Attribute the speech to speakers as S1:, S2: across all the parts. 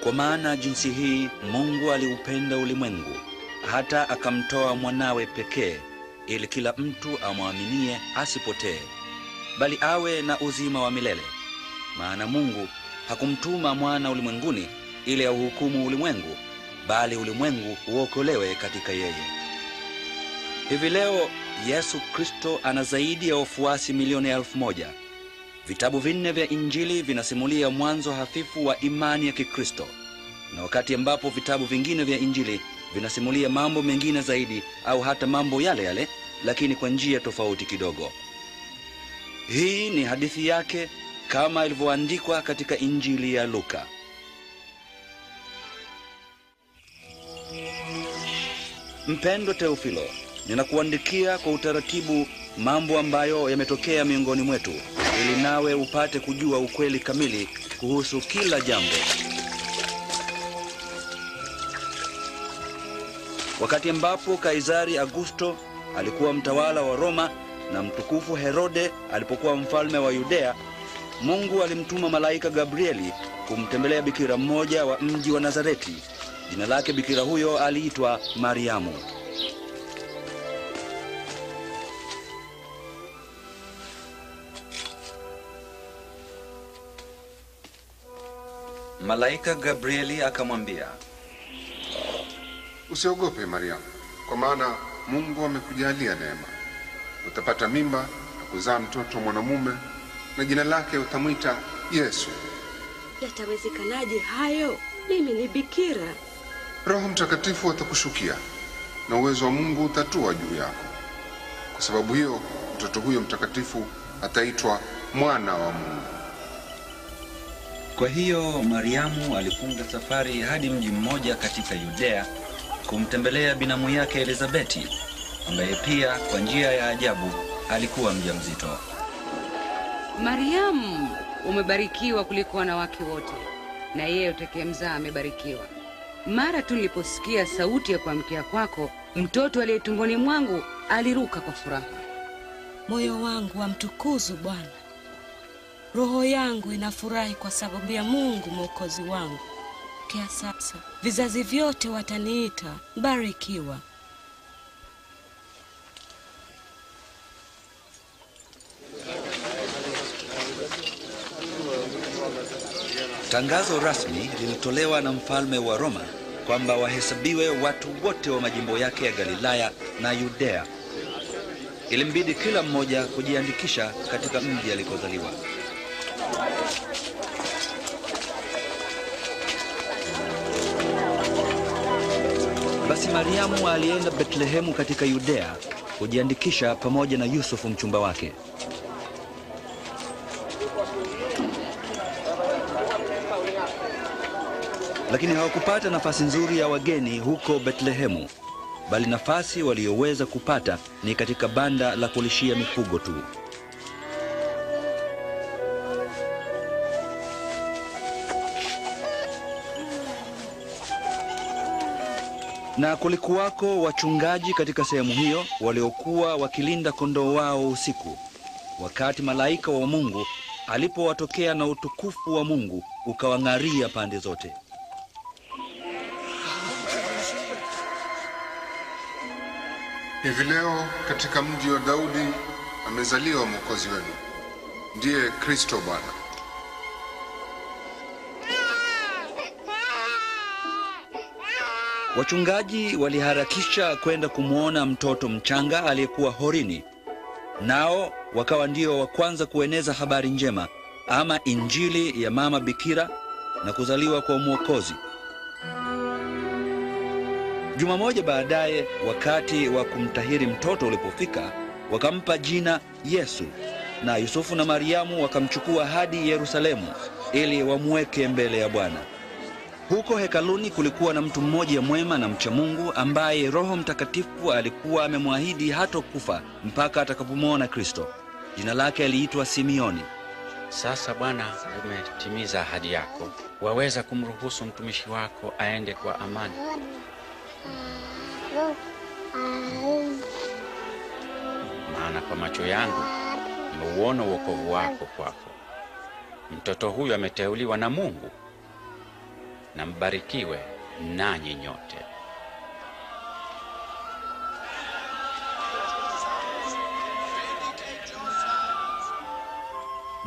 S1: Kwa maana jinsi hii Mungu aliupenda ulimwengu hata akamtoa mwanawe pekee, ili kila mtu amwaminie asipotee, bali awe na uzima wa milele. Maana Mungu hakumtuma mwana ulimwenguni ili auhukumu ulimwengu, bali ulimwengu uokolewe katika yeye. Hivi leo Yesu Kristo ana zaidi ya wafuasi milioni 1,000. Vitabu 4 vya Injili vinasimulia mwanzo hafifu wa imani ya Kikristo, na wakati ambapo vitabu vingine vya Injili vinasimulia mambo mengine zaidi au hata mambo yale yale, lakini kwa njia tofauti kidogo. Hii ni hadithi yake kama ilivyoandikwa katika Injili ya Luka. Mpendwa Teofilo, ninakuandikia kwa utaratibu mambo ambayo yametokea miongoni mwetu, ili nawe upate kujua ukweli kamili kuhusu kila jambo. Wakati ambapo Kaisari Augusto alikuwa mtawala wa Roma na mtukufu Herode alipokuwa mfalme wa Yudea, Mungu alimtuma malaika Gabrieli kumtembelea bikira mmoja wa mji wa Nazareti. Jina lake bikira huyo aliitwa Mariamu. Malaika Gabrieli akamwambia,
S2: usiogope Mariamu, kwa maana Mungu amekujalia neema. Utapata mimba na kuzaa mtoto mwanamume, na jina lake utamwita Yesu.
S3: Yatawezekanaje hayo? Mimi ni bikira.
S2: Roho Mtakatifu atakushukia na uwezo wa Mungu utatua juu yako. Kwa sababu hiyo mtoto huyo mtakatifu ataitwa mwana wa Mungu.
S1: Kwa hiyo Mariamu alifunga safari hadi mji mmoja katika Yudea kumtembelea binamu yake Elizabeti, ambaye pia kwa njia ya ajabu alikuwa mjamzito.
S4: Mariamu, umebarikiwa kuliko wanawake wote, na yeye utakayemzaa amebarikiwa. Mara tu niliposikia sauti ya kuamkia kwako, mtoto aliye tumboni mwangu aliruka kwa furaha.
S3: Moyo wangu wamtukuzu Bwana. Roho yangu inafurahi kwa sababu ya Mungu Mwokozi wangu. Kia sasa vizazi vyote wataniita mbarikiwa.
S1: Tangazo rasmi lilitolewa na mfalme wa Roma kwamba wahesabiwe watu wote wa majimbo yake ya Galilaya na Yudea. Ilimbidi kila mmoja kujiandikisha katika mji alikozaliwa. Basi Mariamu alienda Bethlehemu katika Yudea kujiandikisha pamoja na Yusufu mchumba wake. Lakini hawakupata nafasi nzuri ya wageni huko Bethlehemu, bali nafasi walioweza kupata ni katika banda la kulishia mifugo tu. Na kulikuwako wachungaji katika sehemu hiyo waliokuwa wakilinda kondoo wao usiku, wakati malaika wa Mungu alipowatokea na utukufu wa Mungu ukawang'aria pande zote.
S2: Hivi leo katika mji wa Daudi amezaliwa Mwokozi wenu, ndiye Kristo Bwana.
S1: Wachungaji waliharakisha kwenda kumwona mtoto mchanga aliyekuwa horini. Nao wakawa ndio wa kwanza kueneza habari njema, ama injili ya mama bikira na kuzaliwa kwa Mwokozi. Juma moja baadaye, wakati wa kumtahiri mtoto ulipofika, wakampa jina Yesu, na Yusufu na Mariamu wakamchukua hadi Yerusalemu ili wamweke mbele ya Bwana. Huko hekaluni kulikuwa na mtu mmoja mwema na mcha Mungu ambaye Roho Mtakatifu alikuwa amemwahidi hatokufa mpaka atakapomwona Kristo. Jina lake aliitwa Simeoni.
S5: Sasa Bwana, umetimiza ahadi yako. Waweza kumruhusu mtumishi wako aende kwa amani. Maana kwa macho yangu nimeuona wokovu wako kwako. Mtoto huyu ameteuliwa na Mungu. na mbarikiwe nanyi nyote.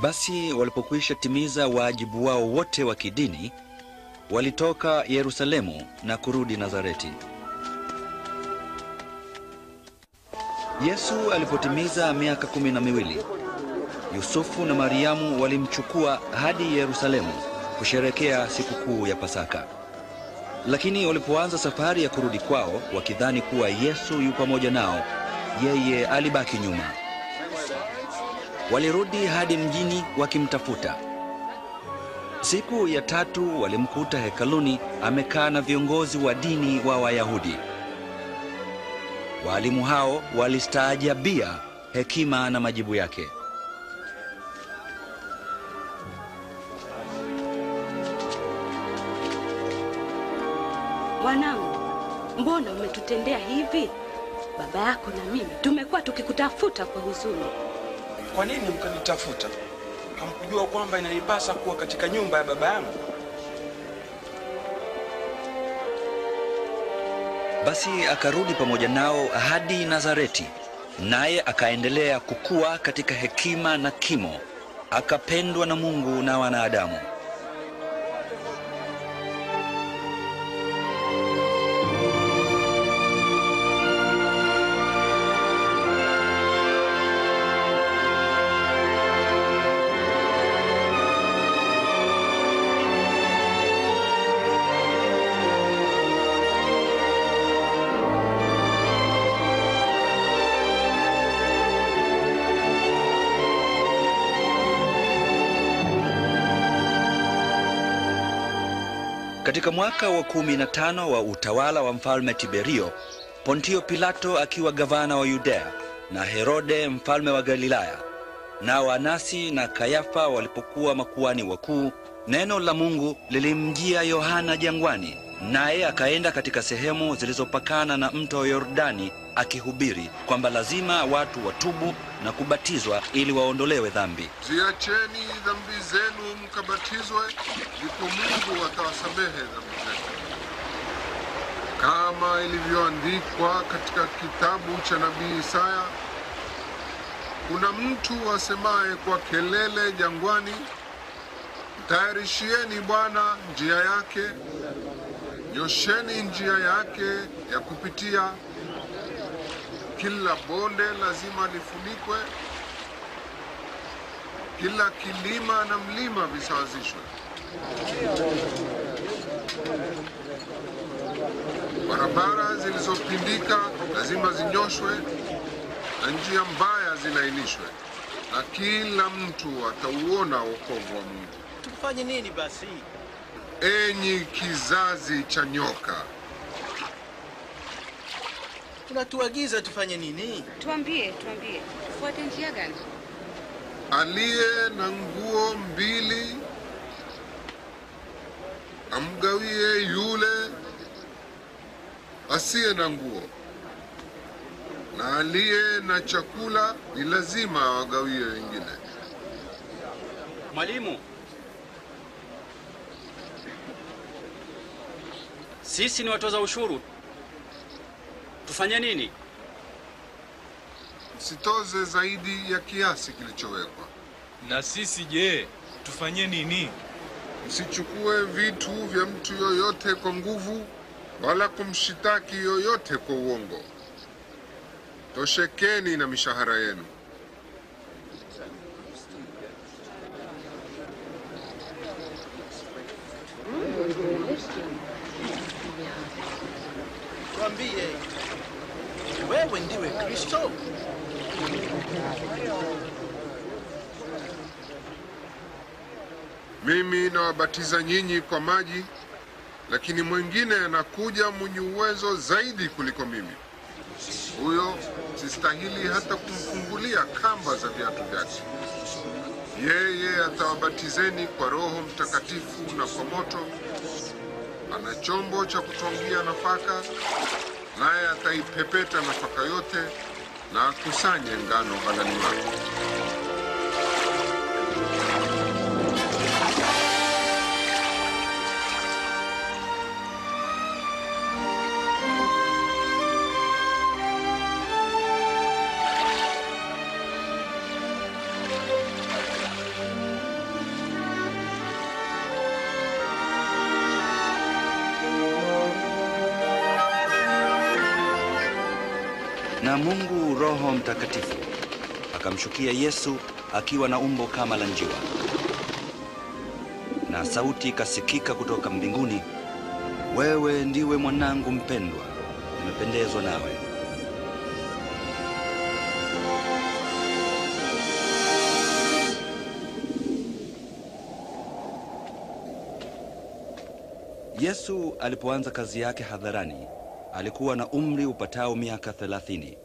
S1: Basi walipokwisha timiza wajibu wao wote wa kidini, walitoka Yerusalemu na kurudi Nazareti. Yesu alipotimiza miaka 12, Yusufu na Mariamu walimchukua hadi Yerusalemu kusherekea sikukuu ya Pasaka. Lakini walipoanza safari ya kurudi kwao, wakidhani kuwa Yesu yu pamoja nao, yeye alibaki nyuma. Walirudi hadi mjini wakimtafuta. Siku ya 3 walimkuta hekaluni amekaa na viongozi wa dini wa Wayahudi. Walimu hao walistaajabia hekima na majibu yake.
S3: Wanangu, mbona umetutendea hivi? Baba yako na mimi tumekuwa tukikutafuta kwa huzuni.
S6: Kwa nini mkanitafuta? Hamkujua kwamba inanipasa kuwa katika nyumba ya baba yangu?
S1: Basi akarudi pamoja nao hadi Nazareti, naye akaendelea kukua katika hekima na kimo, akapendwa na Mungu na wanadamu. Katika mwaka wa 15 wa utawala wa mfalme Tiberio, Pontio Pilato akiwa gavana wa Yudea, na Herode mfalme wa Galilaya, nao Anasi na Kayafa walipokuwa makuhani wakuu, neno la Mungu lilimjia Yohana jangwani, naye akaenda katika sehemu zilizopakana na mto Yordani akihubiri kwamba lazima watu watubu na kubatizwa ili waondolewe dhambi.
S2: Ziacheni dhambi zenu mkabatizwe, ndipo Mungu atawasamehe dhambi zenu. Kama ilivyoandikwa katika kitabu cha nabii Isaya, kuna mtu asemaye kwa kelele jangwani, tayarishieni Bwana njia yake, nyosheni njia yake ya kupitia. Kila bonde lazima lifunikwe, kila kilima na mlima visawazishwe. Barabara zilizopindika lazima zinyoshwe, na njia mbaya zinainishwe, na kila mtu atauona wokovu wa Mungu.
S7: Tufanye nini basi?
S2: Enyi kizazi cha nyoka,
S7: unatuagiza tufanye nini?
S4: Tuambie, tufuate njia gani?
S2: aliye na nguo 2 amgawie yule asiye na nguo, na aliye na chakula ni lazima awagawie wengine.
S5: Mwalimu, sisi ni watoza ushuru. Tufanye nini?
S2: Msitoze zaidi ya kiasi kilichowekwa.
S8: Na sisi je, tufanye nini?
S2: Msichukue vitu vya mtu yoyote kwa nguvu, wala kumshitaki yoyote kwa uongo. Toshekeni na mishahara yenu.
S7: Tuambie, wewe ndiwe Kristo?
S2: Mimi nawabatiza nyinyi kwa maji, lakini mwingine anakuja mwenye uwezo zaidi kuliko mimi. Huyo sistahili hata kumfungulia kamba za viatu vyake. Yeye atawabatizeni kwa Roho Mtakatifu na kwa moto. Ana chombo cha kutwangia nafaka, naye ataipepeta nafaka yote na akusanye ngano ghalani mwake.
S1: Na Mungu Roho Mtakatifu akamshukia Yesu akiwa na umbo kama la njiwa. Na sauti ikasikika kutoka mbinguni, wewe ndiwe mwanangu mpendwa, nimependezwa nawe. Yesu alipoanza kazi yake hadharani, alikuwa na umri upatao miaka 30.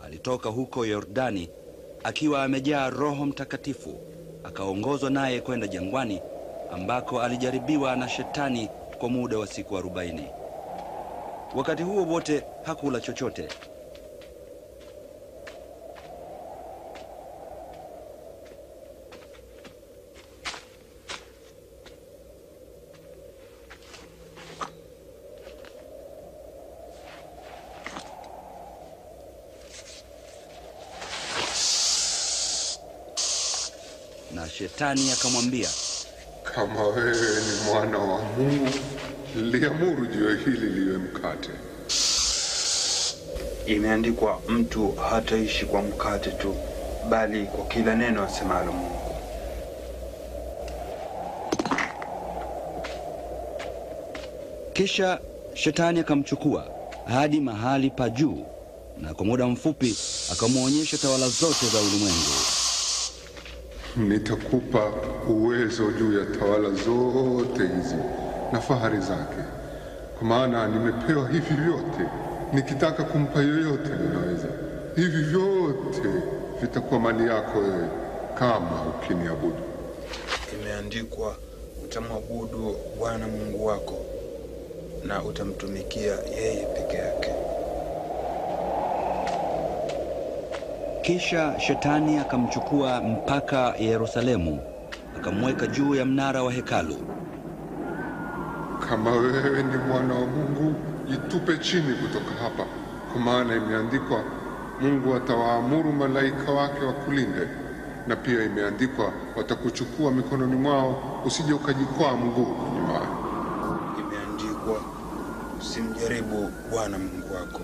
S1: Alitoka huko Yordani akiwa amejaa Roho Mtakatifu, akaongozwa naye kwenda jangwani ambako alijaribiwa na Shetani kwa muda wa siku 40. Wakati huo wote hakula chochote. Na Shetani akamwambia,
S2: kama wewe ni mwana wa Mungu, liamuru jiwe hili liwe mkate.
S6: Imeandikwa, mtu hataishi kwa mkate tu, bali kwa kila neno asemalo Mungu.
S1: Kisha Shetani akamchukua hadi mahali pa juu, na kwa muda mfupi akamwonyesha tawala zote za ulimwengu.
S2: Nitakupa uwezo juu ya tawala zote hizi na fahari zake, kwa maana nimepewa hivi vyote. Nikitaka kumpa yoyote ninaweza. Hivi vyote vitakuwa mali yako wewe kama ukiniabudu.
S6: Imeandikwa, utamwabudu Bwana Mungu wako na utamtumikia yeye peke yake.
S1: Kisha Shetani akamchukua mpaka Yerusalemu, akamweka juu ya mnara wa hekalu.
S2: Kama wewe ni mwana wa Mungu, jitupe chini kutoka hapa, kwa maana imeandikwa, Mungu atawaamuru malaika wake wakulinde. Na pia imeandikwa, watakuchukua mikononi mwao, usije ukajikwaa mguu kwenye mawe.
S6: Imeandikwa, usimjaribu Bwana Mungu wako.